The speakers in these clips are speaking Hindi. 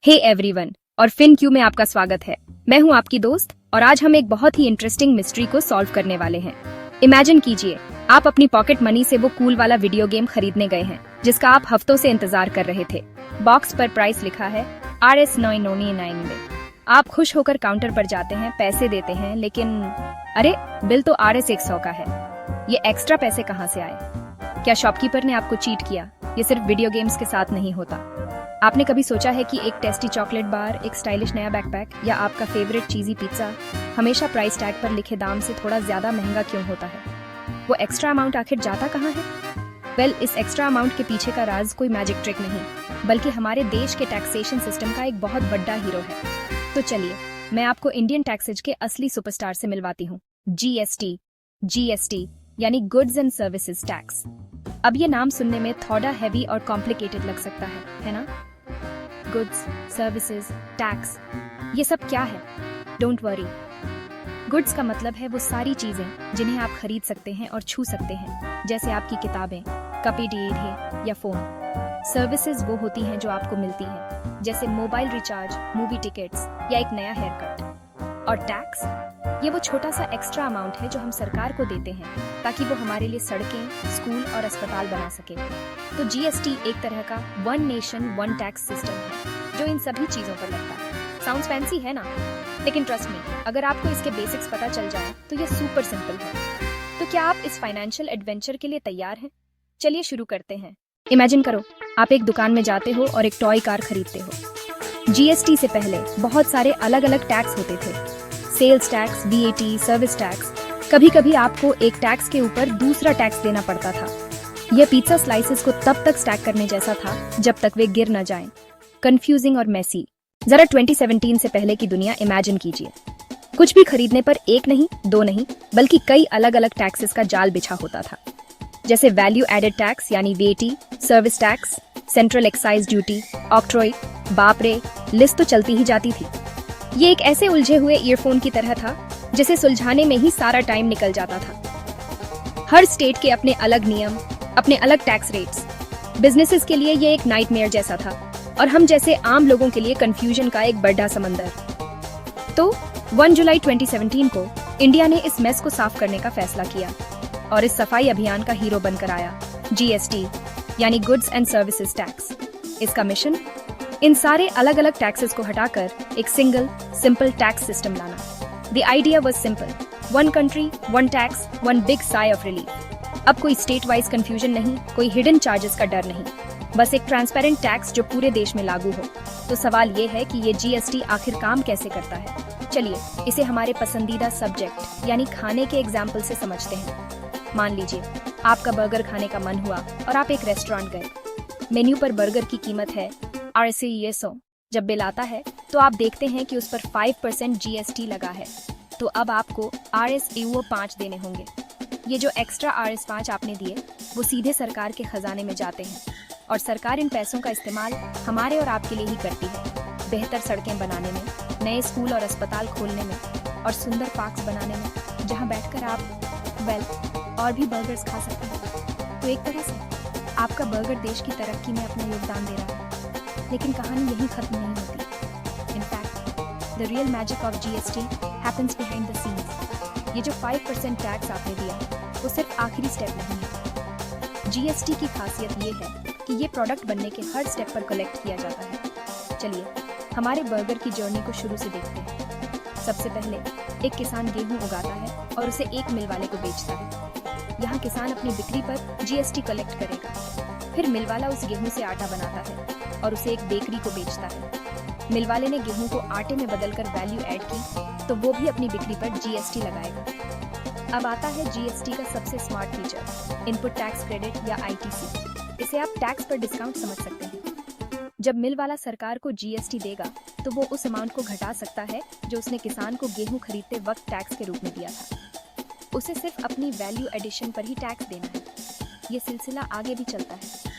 हे एवरीवन और फिन क्यू में आपका स्वागत है। मैं हूं आपकी दोस्त और आज हम एक बहुत ही इंटरेस्टिंग मिस्ट्री को सॉल्व करने वाले हैं। इमेजिन कीजिए आप अपनी पॉकेट मनी से वो कूल वाला वीडियो गेम खरीदने गए हैं जिसका आप हफ्तों से इंतजार कर रहे थे। बॉक्स पर प्राइस लिखा है RS999 में। आप खुश होकर काउंटर पर जाते हैं, पैसे देते हैं, लेकिन अरे बिल तो RS100 का है। ये एक्स्ट्रा पैसे कहाँ से आए? क्या शॉपकीपर ने आपको चीट किया? ये सिर्फ वीडियो गेम्स के साथ नहीं होता। आपने कभी सोचा है कि एक टेस्टी चॉकलेट बार, एक स्टाइलिश नया बैकपैक या आपका फेवरेट चीजी पिज्जा हमेशा प्राइस टैग पर लिखे दाम से थोड़ा ज्यादा महंगा क्यों होता है? वो एक्स्ट्रा अमाउंट आखिर जाता कहाँ है? वेल, इस एक्स्ट्रा अमाउंट के पीछे का राज कोई मैजिक ट्रिक नहीं, बल्कि हमारे देश के टैक्सेशन सिस्टम का एक बहुत बड़ा हीरो है। तो चलिए मैं आपको इंडियन टैक्सेज के असली सुपरस्टार से मिलवाती हूँ, GST यानी गुड्स एंड सर्विसेज टैक्स। अब ये नाम सुनने में थोड़ा हैवी और कॉम्प्लिकेटेड लग सकता है ना? गुड्स, सर्विसेज, टैक्स, ये सब क्या है? Don't worry. गुड्स का मतलब है वो सारी चीजें जिन्हें आप खरीद सकते हैं और छू सकते हैं, जैसे आपकी किताबें, कॉपी है या फोन। सर्विसेज वो होती हैं जो आपको मिलती हैं, जैसे मोबाइल रिचार्ज, मूवी टिकट्स या एक नया हेयर कट। और टैक्स, ये वो छोटा सा एक्स्ट्रा अमाउंट है जो हम सरकार को देते हैं ताकि वो हमारे लिए सड़कें, स्कूल और अस्पताल बना सके। तो GST एक तरह का one nation one tax system है जो इन सभी चीजों पर लगता है। साउंड्स फैंसी है ना? लेकिन ट्रस्ट मी, अगर आपको इसके बेसिक्स पता चल जाए तो ये सुपर सिंपल है। तो क्या आप इस फाइनेंशियल एडवेंचर के लिए तैयार हैं? चलिए शुरू करते हैं। इमेजिन करो आप एक दुकान में जाते हो और एक टॉय कार खरीदते हो। GST से पहले बहुत सारे अलग अलग टैक्स होते थे, sales tax, VAT, service tax. कभी कभी आपको एक टैक्स के ऊपर दूसरा टैक्स देना पड़ता था। यह पिज्जा स्लाइसेस को तब तक स्टैक करने जैसा था जब तक वे गिर न जाएं। कंफ्यूजिंग और मेसी। जरा 2017 से पहले की दुनिया इमेजिन कीजिए। कुछ भी खरीदने पर एक नहीं, दो नहीं, बल्कि कई अलग अलग टैक्सेस का जाल बिछा होता था, जैसे वैल्यू एडेड टैक्स यानी VAT, service tax, central excise duty, octroi. बाप रे, लिस्ट तो चलती ही जाती थी। ये एक ऐसे उलझे हुए ईयरफोन की तरह था जिसे सुलझाने में ही सारा टाइम निकल जाता था। हर स्टेट के अपने अलग नियम, अपने अलग टैक्स रेट्स। बिजनेसेस के लिए ये एक नाइटमेयर जैसा था और हम जैसे आम लोगों के लिए कंफ्यूजन का एक बड़ा समंदर। तो 1 जुलाई 2017 को इंडिया ने इस मेस को साफ करने का फैसला किया और इस सफाई अभियान का हीरो बनकर आया GST यानी गुड्स एंड सर्विसेज टैक्स। इसका मिशन, इन सारे अलग अलग टैक्सेस को हटाकर एक सिंपल टैक्स सिस्टम लाना। The idea was simple, one country, one tax, one big sigh of relief. अब कोई स्टेट वाइज कंफ्यूजन नहीं, कोई हिडन चार्जेस का डर नहीं, बस एक ट्रांसपेरेंट टैक्स जो पूरे देश में लागू हो। तो सवाल ये है कि ये GST आखिर काम कैसे करता है? चलिए इसे हमारे पसंदीदा सब्जेक्ट यानी खाने के एग्जाम्पल से समझते हैं। मान लीजिए आपका बर्गर खाने का मन हुआ और आप एक रेस्टोरेंट गए। मेन्यू पर बर्गर की कीमत है RS100। जब बिल आता है तो आप देखते हैं कि उस पर 5% GST लगा है। तो अब आपको RS5 देने होंगे। ये जो एक्स्ट्रा RS5 आपने दिए वो सीधे सरकार के खजाने में जाते हैं और सरकार इन पैसों का इस्तेमाल हमारे और आपके लिए ही करती है। बेहतर सड़कें बनाने में, नए स्कूल और अस्पताल खोलने में और सुंदर पार्क्स बनाने में, जहाँ बैठकर आप और भी बर्गर्स खा सकते हैं। तो एक तरह से आपका बर्गर देश की तरक्की में अपना योगदान दे रहा है। लेकिन कहानी यहीं खत्म नहीं होती। In fact the real magic of GST happens behind the scenes. ये जो 5% टैक्स आपने दिया वो सिर्फ आखिरी स्टेप नहीं है। GST की खासियत ये है कि ये प्रोडक्ट बनने के हर स्टेप पर कलेक्ट किया जाता है। चलिए हमारे बर्गर की जर्नी को शुरू से देखते हैं। सबसे पहले एक किसान गेहूं उगाता है और उसे एक मिल वाले को बेचता है। यहाँ किसान अपनी बिक्री पर GST कलेक्ट करेगा। फिर मिल वाला उस गेहूं से आटा बनाता है और उसे एक बेकरी को बेचता है। मिल वाले ने गेहूं को आटे में बदलकर वैल्यू ऐड की तो वो भी अपनी बिक्री पर GST लगाएगा। अब आता है GST का सबसे smart feature, input tax credit या ITC। इसे आप टैक्स पर डिस्काउंट समझ सकते हैं। जब मिल वाला सरकार को GST देगा तो वो उस अमाउंट को घटा सकता है जो उसने किसान को गेहूं खरीदते वक्त टैक्स के रूप में दिया था। उसे सिर्फ अपनी वैल्यू एडिशन पर ही टैक्स देना है। ये सिलसिला आगे भी चलता है।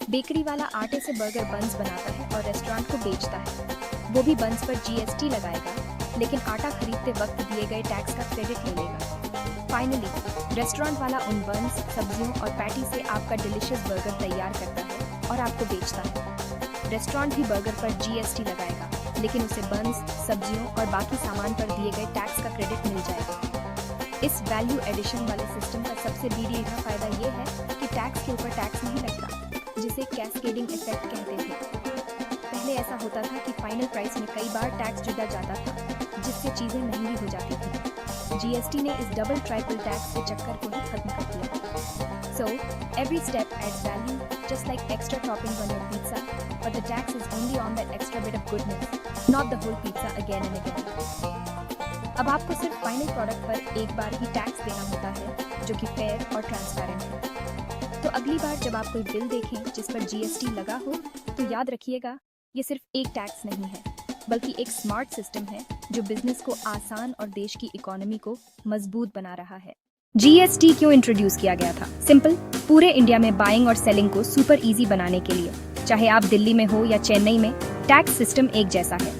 बेकरी वाला आटे से बर्गर बन्स बनाता है और रेस्टोरेंट को बेचता है। वो भी बन्स पर GST लगाएगा, लेकिन आटा खरीदते वक्त दिए गए टैक्स का क्रेडिट ले लेगा। फाइनली रेस्टोरेंट वाला उन बन्स, सब्जियों और पैटी से आपका डिलीशियस बर्गर तैयार करता है और आपको बेचता है। रेस्टोरेंट भी बर्गर पर जीएसटी लगाएगा, लेकिन उसे बंस, सब्जियों और बाकी सामान पर दिए गए टैक्स का क्रेडिट मिल जाएगा। इस वैल्यू एडिशन वाले सिस्टम का सबसे बड़ा फायदा ये है कि टैक्स के ऊपर टैक्स नहीं लगता, जिसे कैस्केडिंग इफेक्ट कहते थे। पहले ऐसा होता था कि फाइनल प्राइस में कई बार टैक्स जुड़ा जाता था, जिससे चीजें महंगी हो जाती थी। जीएसटी ने इस डबल ट्राइपल टैक्स के चक्कर को ही खत्म कर दिया। So, every step adds value, just like extra toppings on your pizza, but the tax is only on that extra bit of goodness, not the whole pizza again and again. अब आपको सिर्फ फाइनल प्रोडक्ट पर एक बार ही टैक्स देना होता है, जो कि फेयर और ट्रांसपेरेंट है। तो अगली बार जब आप कोई बिल देखें जिस पर जीएसटी लगा हो, तो याद रखिएगा, ये सिर्फ एक टैक्स नहीं है, बल्कि एक स्मार्ट सिस्टम है जो बिजनेस को आसान और देश की इकोनॉमी को मजबूत बना रहा है। जीएसटी क्यों इंट्रोड्यूस किया गया था? सिंपल, पूरे इंडिया में बाइंग और सेलिंग को सुपर इजी बनाने के लिए। चाहे आप दिल्ली में हो या चेन्नई में, टैक्स सिस्टम एक जैसा है।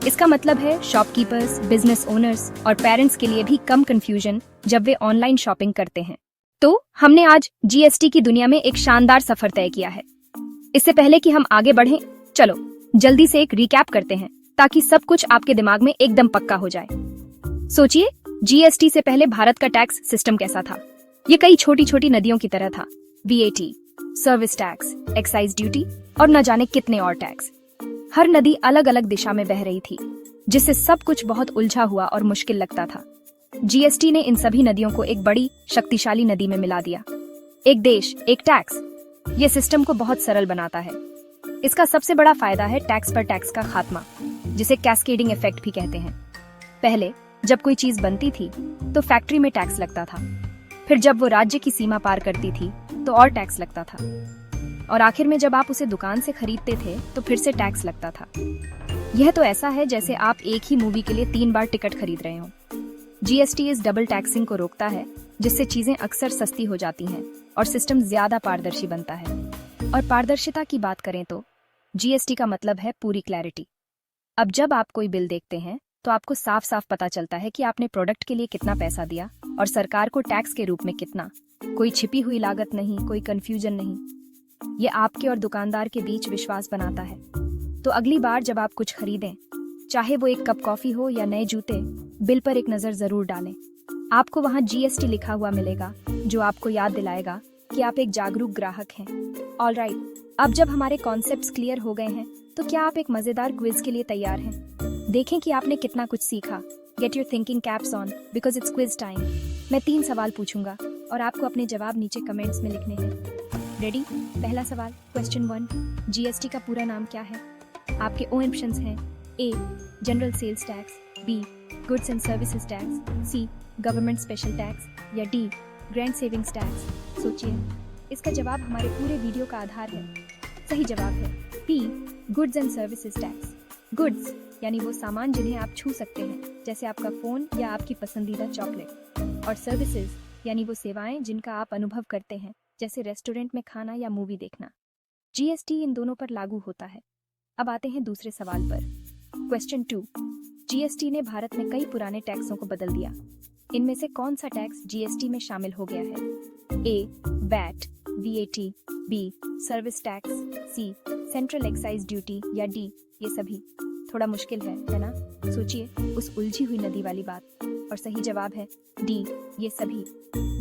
इसका मतलब है शॉपकीपर्स, बिजनेस ओनर्स और पेरेंट्स के लिए भी कम कंफ्यूजन जब वे ऑनलाइन शॉपिंग करते हैं। तो हमने आज जीएसटी की दुनिया में एक शानदार सफर तय किया है। इससे पहले कि हम आगे बढ़ें, चलो जल्दी से एक रिकैप करते हैं, ताकि सब कुछ आपके दिमाग में एकदम पक्का हो जाए। सोचिए, जीएसटी से पहले भारत का टैक्स सिस्टम कैसा था? ये कई छोटी छोटी नदियों की तरह था। VAT, service tax, excise duty और न जाने कितने और टैक्स। हर नदी अलग अलग दिशा में बह रही थी, जिससे सब कुछ बहुत उलझा हुआ और मुश्किल लगता था। जीएसटी ने इन सभी नदियों को एक बड़ी शक्तिशाली नदी में मिला दिया। एक देश, एक टैक्स। ये सिस्टम को बहुत सरल बनाता है। इसका सबसे बड़ा फायदा है टैक्स पर टैक्स का खात्मा, जिसे कैस्केडिंग इफेक्ट भी कहते हैं। पहले जब कोई चीज बनती थी तो फैक्ट्री में टैक्स लगता था, फिर जब वो राज्य की सीमा पार करती थी तो और टैक्स लगता था, और आखिर में जब आप उसे दुकान से खरीदते थे तो फिर से टैक्स लगता था। यह तो ऐसा है जैसे आप एक ही मूवी के लिए 3 बार टिकट खरीद रहे हो। जीएसटी इस डबल टैक्सिंग को रोकता है, जिससे चीजें अक्सर सस्ती हो जाती हैं और सिस्टम ज्यादा पारदर्शी बनता है। और पारदर्शिता की बात करें तो जीएसटी का मतलब है पूरी क्लैरिटी। अब जब आप कोई बिल देखते हैं तो आपको साफ साफ पता चलता है कि आपने प्रोडक्ट के लिए कितना पैसा दिया और सरकार को टैक्स के रूप में कितना। कोई छिपी हुई लागत नहीं, कोई कंफ्यूजन नहीं। ये आपके और दुकानदार के बीच विश्वास बनाता है। तो अगली बार जब आप कुछ खरीदें, चाहे वो एक कप कॉफी हो या नए जूते, बिल पर एक नजर जरूर डालें। आपको वहाँ जीएसटी लिखा हुआ मिलेगा, जो आपको याद दिलाएगा कि आप एक जागरूक ग्राहक हैं। ऑलराइट, अब जब हमारे कॉन्सेप्ट्स क्लियर हो गए हैं, तो क्या आप एक मजेदार क्विज के लिए तैयार हैं? देखें कि आपने कितना कुछ सीखा। Get your thinking caps on, because it's quiz time. मैं 3 सवाल पूछूंगा और आपको अपने जवाब नीचे कमेंट्स में लिखने हैं। रेडी? पहला सवाल, क्वेश्चन 1, जीएसटी का पूरा नाम क्या है? आपके ऑप्शंस हैं: A, general sales tax, B, goods and services tax, C, government special tax, या डी, ग्रैंड सेविंग्स टैक्स। सोचिए, इसका जवाब हमारे पूरे वीडियो का आधार है। सही जवाब है B, goods and services tax. Goods यानी वो सामान जिन्हें आप छू सकते हैं, जैसे आपका फोन या आपकी पसंदीदा चॉकलेट, और सर्विसेज यानी वो सेवाएं जिनका आप अनुभव करते हैं, जैसे रेस्टोरेंट में खाना या मूवी देखना। जीएसटी इन दोनों पर लागू होता है। अब आते हैं दूसरे सवाल पर। क्वेश्चन 2, जीएसटी ने भारत में कई पुराने टैक्सों को बदल दिया। इनमें से कौन सा टैक्स जीएसटी में शामिल हो गया है? A, VAT, V A T, B, service tax, C, central excise duty, या डी, ये सभी। थोड़ा मुश्किल है ना? सोचिए उस उलझी हुई नदी वाली बात। और सही जवाब है डी, ये सभी।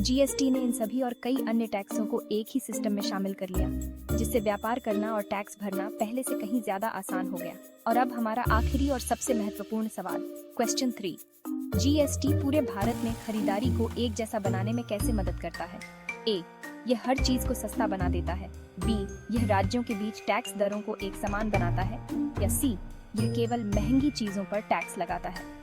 जीएसटी ने इन सभी और कई अन्य टैक्सों को एक ही सिस्टम में शामिल कर लिया, जिससे व्यापार करना और टैक्स भरना पहले से कहीं ज्यादा आसान हो गया। और अब हमारा आखिरी और सबसे महत्वपूर्ण सवाल, क्वेश्चन 3, जीएसटी पूरे भारत में खरीदारी को एक जैसा बनाने में कैसे मदद करता है? ए, यह हर चीज को सस्ता बना देता है। बी, यह राज्यों के बीच टैक्स दरों को एक समान बनाता है। या सी, यह केवल महंगी चीजों पर टैक्स लगाता है।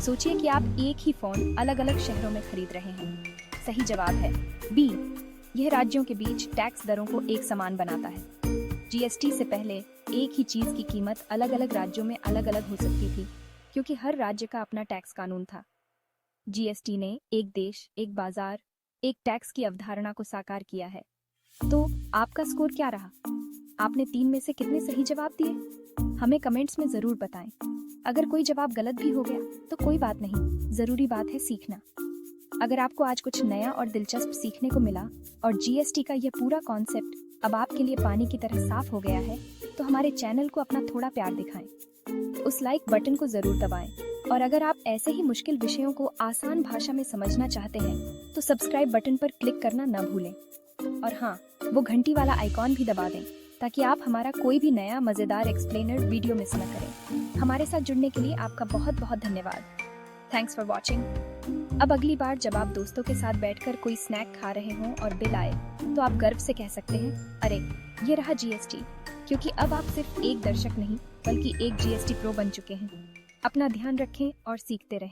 सोचिए कि आप एक ही फोन अलग अलग शहरों में खरीद रहे हैं। सही जवाब है बी, यह राज्यों के बीच टैक्स दरों को एक समान बनाता है। जीएसटी से पहले एक ही चीज की कीमत अलग अलग राज्यों में अलग अलग हो सकती थी, क्योंकि हर राज्य का अपना टैक्स कानून था। जीएसटी ने एक देश, एक बाजार, एक टैक्स की अवधारणा को साकार किया है। तो आपका स्कोर क्या रहा? आपने 3 में से कितने सही जवाब दिए? हमें कमेंट्स में जरूर बताएं। अगर कोई जवाब गलत भी हो गया तो कोई बात नहीं, जरूरी बात है सीखना। अगर आपको आज कुछ नया और दिलचस्प सीखने को मिला और जीएसटी का यह पूरा कॉन्सेप्ट अब आपके लिए पानी की तरह साफ हो गया है, तो हमारे चैनल को अपना थोड़ा प्यार दिखाएं। उस लाइक बटन को जरूर दबाएं। और अगर आप ऐसे ही मुश्किल विषयों को आसान भाषा में समझना चाहते हैं तो सब्सक्राइब बटन पर क्लिक करना न भूलें। और हाँ, वो घंटी वाला आइकॉन भी दबा दें ताकि आप हमारा कोई भी नया मजेदार एक्सप्लेनर वीडियो मिस न करें। हमारे साथ जुड़ने के लिए आपका बहुत बहुत धन्यवाद। Thanks for watching. अब अगली बार जब आप दोस्तों के साथ बैठकर कोई स्नैक खा रहे हों और बिल आए तो आप गर्व से कह सकते हैं, अरे ये रहा जीएसटी, क्योंकि अब आप सिर्फ एक दर्शक नहीं बल्कि एक जीएसटी प्रो बन चुके हैं। अपना ध्यान रखें और सीखते रहें।